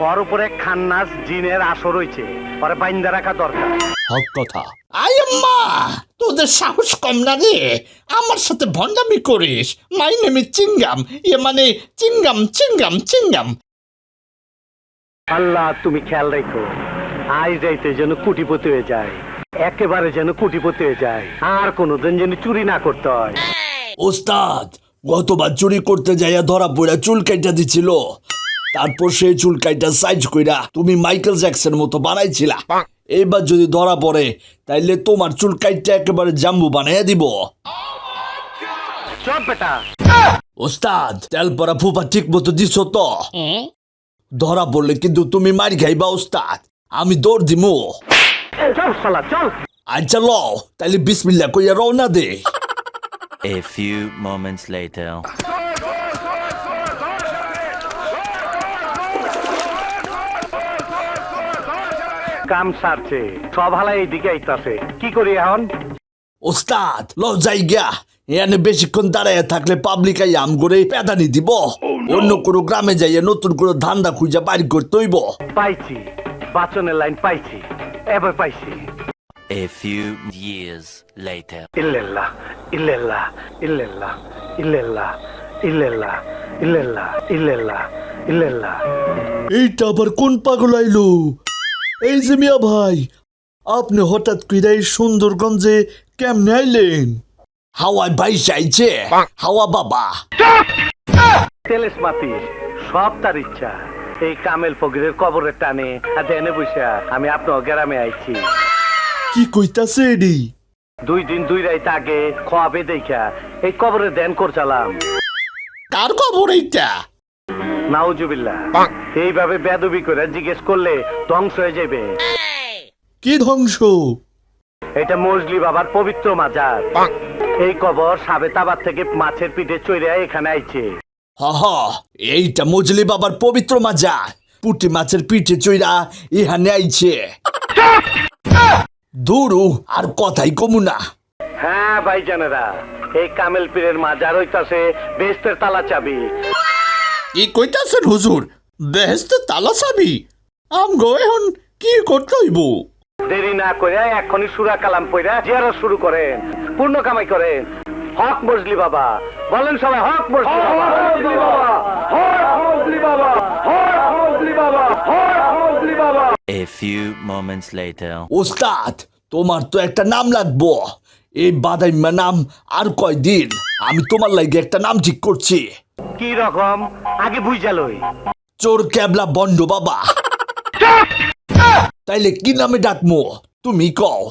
ওর উপরে খান্নাস জিনের আসর হইছে, পরে বাইন্দা রাখা দরকার। হক কথা। আই আম্মা, তোদের সাহস কম না রে, আমার সাথে ভণ্ডামি করিস। মাই নেম ইজ চিঙ্গাম, মানে চিঙ্গাম চিঙ্গাম চিঙ্গাম। আল্লাহ তুমি খেয়াল রেখো, আজ যাইতে যেন কুটিপতি হয়ে যায়, একেবারে যেন কুটিপতি হয়ে যায়, আর কোনোদিন যেন চুরি না করতে হয়। ওস্তাদ, গতবার চুরি করতে যাইয়া ধরা পড়া চুল কাইটা দিছিল, তারপর সেই চুল কাইটা সাইজ কইরা তুমি মাইকেল জ্যাকসনের মতো বানাইছিলা। এইবার যদি ধরা পড়ে তাইলে তোমার চুল কাইটা একেবারে জাম্বু বানাইয়া দিব। চল বেটা। ওস্তাদ, তেল পরা ফুফা ঠিক মতো দিছো তো? ধরা পড়লে কিন্তু তুমি মারি খাইবা ওস্তাদ, আমি দৌড় দিমু। চল শালা চল। আচ্ছা লও, তাইলে বিসমিল্লাহ কইয়া রওনা দে। A few moments later. কাম সারছে, সব হালা এইদিকে আইতাছে, কি করি এখন? ওস্তাদ লও যাই গিয়া, এখানে বেশিক্ষণ দাঁড়াইয়া থাকলে পাবলিক আই আম করে পেদানি দিব। অন্য কোনো গ্রামে যাইয়া নতুন কোনো ধান্দা খুঁজা বাড়ি করতে হইব। পাইছি, বাচনের লাইন পাইছি, এবার পাইছি। A few years later. ইল্লাল্লাহ ইল্লাল্লাহ ইল্লাল্লাহ ইল্লাল্লাহ ইল্লাল্লাহ ইল্লাল্লাহ ইল্লাল্লাহ ইল্লাল্লাহ। এইটা আবার কোন পাগল আইলো? এই যে মিয়া ভাই, আপনি হঠাৎ কইরা এই সুন্দরগঞ্জে কেমনে আইলেন? হাওয়ায় বাইশ আইছে, হাওয়া বাবা। তেলেস মাতি, সব তার ইচ্ছা। এই কামেল ফকিরের কবরের টানে আর দেনে বসা আমি আপনার গ্রামে আইছি। কি কইতাছে এডি? 2 দিন 2 রাত আগে খোয়াবে দেখা এই কবরে ধ্যান করছিলাম। কার খবর এইটা? নাউজুবিল্লাহ, এইভাবে বেদবি করে জিজ্ঞেস করলে ধ্বংস হয়ে যাবে। কি ধ্বংস? এটা মজলি বাবার পবিত্র মাজার। এই কবর সাবেতাবাদ থেকে মাছের পিঠে চড়ে এখানে আইছে। হা, এইটা মজলি বাবার পবিত্র মাজার। পুঁটি মাছের পিঠে চইরা ইহানে আইছে। দূরু আর কথাই কমু না। হ্যাঁ ভাইজানেরা, এই কামেল পীরের মাজার হইতাছে বেহেশতের তালা চাবি। কি কইতাছেন হুজুর? বেহেশতের তালা চাবি? আমগো এখন কি করতে হইব? দেরি না করে এখনই সূরা কালাম পড়া জিয়ারত শুরু করেন, পূর্ণ কামাই করেন। হক মজলি বাবা, বলেন সবাই হক মজলি বাবা, হক মজলি বাবা, হক মজলি বাবা, হক মজলি বাবা। A few moments later. ওস্তাদ, তোমার তো একটা নাম লাগবো। এই বাদাইম্মা নাম আর কয়দিন? আমি তোমার লাগে একটা নাম ঠিক করছি। কি রকম আগে বুঝালই? চোর ক্যাবলা বন্ড বাবা। তাইলে কি নামে ডাকমো তুমি কও?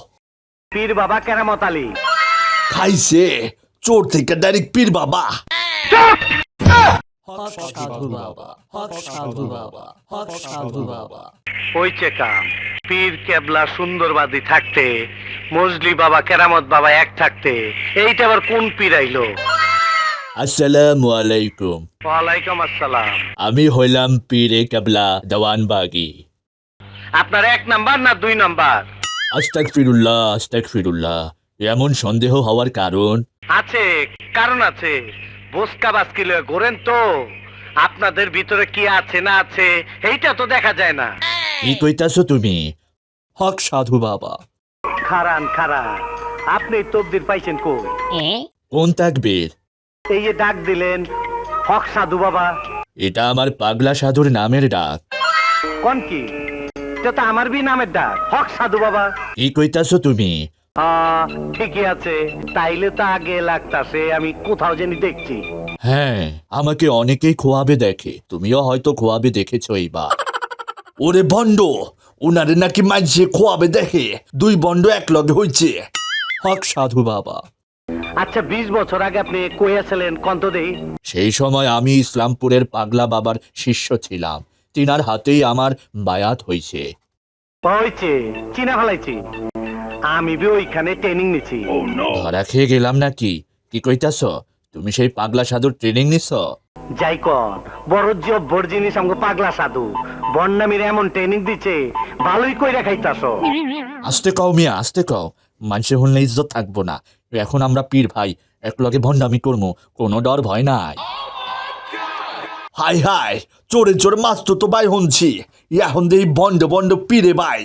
পীর বাবা কেরামত আলী। খাইছে, চোর থেকে ডাইরেক্ট পীর বাবা। হইছে কাম। পীর কেবলা সুন্দরবাদী থাকতে, মজলি বাবা কেরামত বাবা এক থাকতে, এইটা আবার কোন পীর আইলো? আসসালামু আলাইকুম। ওয়ালাইকুম আসসালাম। আমি হইলাম পীরে কেবলা দেওয়ানবাগি। আপনার 1 নাম্বার না 2 নাম্বার? আস্তাগফিরুল্লাহ, আস্তাগফিরুল্লাহ। এমন সন্দেহ হওয়ার কারণ? আছে, কারণ আছে। বসকা বাসকি লয়ে ঘোরেন তো, আপনাদের ভিতরে কি আছে না আছে এইটা তো দেখা যায় না। কি কইতাছো তুমি? হক সাধু বাবা। খারান খারান, আপনি তবদির পাইছেন কই? কোন তাকবীর? এই যে ডাক দিলেন হক সাধু বাবা। এটা আমার পাগলা সাধুর নামের ডাক। কোন কি? এটা তো আমার বি নামের ডাক, হক সাধু বাবা। কি কইতাছো তুমি? ঠিকই আছে, তাইলে তো আগে লাগতাছে আমি কোথাও জানি দেখছি। হ্যাঁ, আমাকে অনেকেই খোয়াবে দেখে, তুমিও হয়তো খোয়াবে দেখেছো এইবার। ওরে বন্ড, উনারে নাকি মাঝে খোয়াবে দেখে 2 বন্ড এক লগে হইছে। হক সাধু বাবা। আচ্ছা 20 বছর আগে আপনি কইয়াছিলেন কন্ত দেই? সেই সময় আমি ইসলামপুরের পাগলা বাবার শিষ্য ছিলাম, তিনার হাতেই আমার বায়াত হইছে। হইছে, চিনা ফেলাইছি। আমি বি ওইখানে ট্রেনিং নিছি। ধরা খেয়ে গেলাম নাকি? কি কইতাছ? তুমি সেই পাগলা সাধুর ট্রেনিং নিছ? যাই কর, বড় জব্বর জিনিস আমাকে পাগলা সাধু বন্যামির এমন ট্রেনিং দিচ্ছে, ভালোই কইরা খাইতাছ। আস্তে কও মিয়া, আস্তে কও, মানুষে হলে ইজ্জত থাকবো না। এখন আমরা পীর ভাই, এক লগে ভণ্ডামি করবো, কোনো ডর ভয় নাই। হাই হাই চোরে চোরে মাছ তো ভাই শুনছি এখন দেই বন্ড বন্ড পিরে ভাই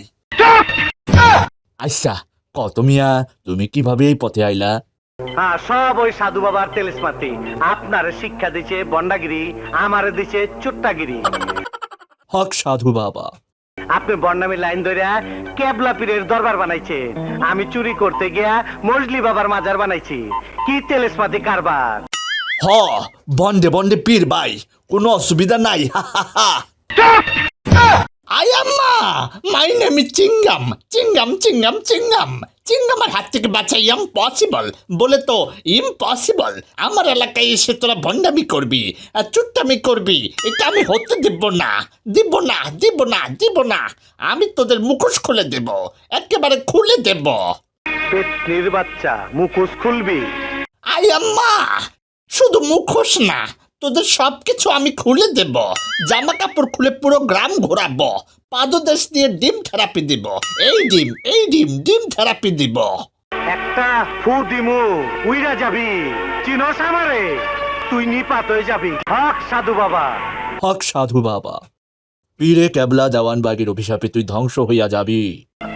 আচ্ছা কত মিয়া তুমি কিভাবে এই পথে আইলা হ্যাঁ সব ওই সাধু বাবার তেলিসমাতি আপনারে শিক্ষা দিছে বন্ডাগিরি আমারে দিছে চুট্টাগিরি হক সাধু বাবা আপনি বন্ডামি লাইন ধরিয়া কেবলা পীরের দরবার বানাইছে আমি চুরি করতে গিয়া মজলি বাবার মাজার বানাইছি কি তেলিসমাতি কারবার হ বন্ডে বন্ডে পীর ভাই কোনো অসুবিধা নাই হা হা হা আয়াম্মা মাই নেম ইজ চিংগাম চিংগাম চিংগাম চিংগাম চিংগামের হাত থেকে বাঁচা ইম্পসিবল বলে তো ইম্পসিবল আমার এলাকায় এসে তোরা ভণ্ডামি করবি আর চুট্টামি করবি এটা আমি হতে দেব না দিব না দিব না দিব না আমি তোদের মুখোশ খুলে দেব একেবারে খুলে দেব পেটনির বাচ্চা মুখোশ খুলবি আয়াম্মা শুধু মুখোশ না তোদের সবকিছু আমি খুলে দেব জামা কাপড় খুলে পুরো গ্রাম ঘোরাবো পাদদেশ দিয়ে ডিম থেরাপি দিব এই ডিম থেরাপি দিব একটা ফু দিমু উইরা যাবি চিনস আমারে তুই নিপাত হয়ে যাবি হক সাধু বাবা হক সাধু বাবা পীরে কেবলা দেওয়ান বাগির অভিশাপে তুই ধ্বংস হইয়া যাবি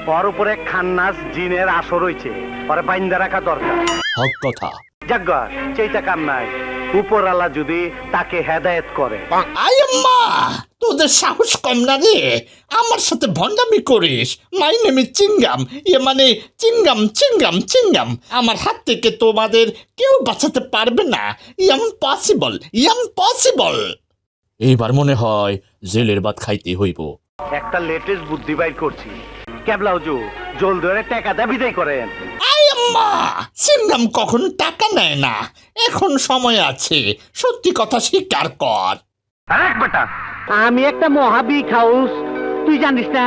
ওর উপরে খান্নাস জিনের আসর রয়েছে ওরে বাইন্দা রাখা দরকার হক কথা যাজ্ঞা সেইটা কাম নাই উপরালা যদি তাকে হেদায়েত করে আয়াম্মা তোদের সাহস কম না রে আমার সাথে ভণ্ডামি করিস মাই নেম ইজ চিংগাম মানে চিংগাম চিংগাম চিংগাম আমার হাত থেকে তোমাদের কেউ বাঁচাতে পারবে না ইম্পসিবল ইম্পসিবল এইবার মনে হয় জেলের ভাত খাইতে হইব একটা লেটেস্ট বুদ্ধি বাইর করছি কেবলা হুজুর জল ধরে টাকা দা বিদায় করেন আয়াম্মা চিংগাম কখন টাকা নেয় না এখন সময় আছে সত্যি কথা স্বীকার কর আরেক বেটা আমি একটা মহাবিক হাউস তুই জানিস না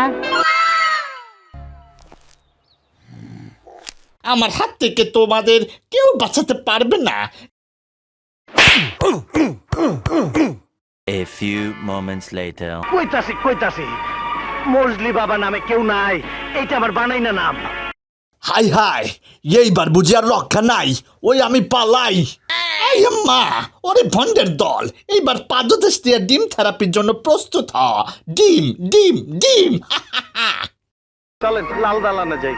আমার হাত থেকে তোমাদের কেউ বাঁচাতে পারবে না A few moments later. কইতাছি মজলি বাবা নামে কেউ নাই এইটা আমার বানাই না নাম হাই হাই এইবার বুঝি আর রক্ষা নাই ওই আমি পালাই আয়াম্মা ওরে ভণ্ডের দল এইবার পাদদেশ দিয়ে ডিম থেরাপির জন্য প্রস্তুত হ ডিম ডিম ডিম চলেন লাল দালানে যাই